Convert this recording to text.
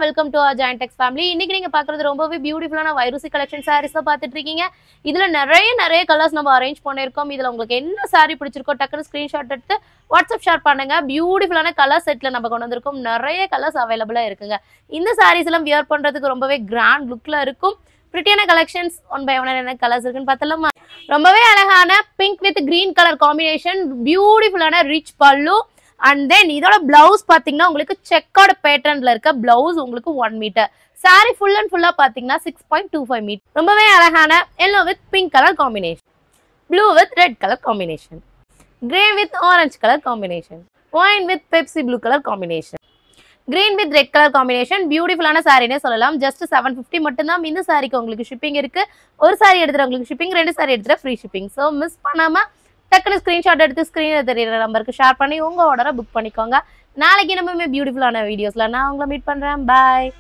Welcome to our Giant Tex family. இன்னைக்கு நீங்க பாக்குறது ரொம்பவே பியூட்டிஃபுல்லான வைரூசி கலெக்ஷன் சாரீஸ் தான் பார்த்துட்டு இருக்கீங்க. இதுல நிறைய கலர்ஸ் நம்ம அரேஞ்ச் பண்ணிருக்கோம். இதுல உங்களுக்கு என்ன சாரி பிடிச்சிருக்கோ டக்குனு ஸ்கிரீன்ஷாட் எடுத்து வாட்ஸ்அப் ஷேர் பண்ணுங்க. பியூட்டிஃபுல்லான கலர் செட்ல நம்ம கொண்டு வந்திருக்கோம். நிறைய கலர்ஸ் அவைலபிளா இருக்குங்க. இந்த சாரீஸ் எல்லாம் வியர் பண்றதுக்கு ரொம்பவே கிராண்ட் லுக்ல இருக்கும். பிரிட்டியான கலெக்ஷன்ஸ் ஒன் பை ஒன் என்ன கலர்ஸ் இருக்குன்னு பார்த்தலாமா? ரொம்பவே அழகான pink with green colour combination, பியூட்டிஃபுல்லான ரிச் பல்லு. And then இதோட பிளவுஸ் பாத்தீங்கன்னா உங்களுக்கு செக்கோட பேட்டர்ன்ல இருக்க பிளவுஸ் உங்களுக்கு 1 மீட்டர். சாரி ஃபுல் அண்ட் ஃபுல்லா பாத்தீங்கன்னா 6.25 மீட்டர். ரொம்பவே அழகான yellow with pink colour combination, blue with red colour combination, grey with orange colour combination, wine with Pepsi blue colour combination, green with red colour combination. பியூட்டிஃபுல்லான சாரினே சொல்லலாம். Just 750 மட்டும்தான் இந்த சாரிக்கு உங்களுக்கு ஷிப்பிங் இருக்கு. ஒரு சாரி எடுத்துறவங்களுக்கு ஷிப்பிங், 2 சாரி எடுத்துற ஃப்ரீ ஷிப்பிங். ஸோ மிஸ் பண்ணாம டக்குனு ஸ்கிரீன்ஷாட் எடுத்து ஸ்கிரீனில் தெரியுற நம்பருக்கு ஷேர் பண்ணி உங்க ஆர்டரை புக் பண்ணிக்கோங்க. நாளைக்கு நம்ம பியூட்டிஃபுல்லான வீடியோஸ்ல நான் உங்களை மீட் பண்றேன். பாய்.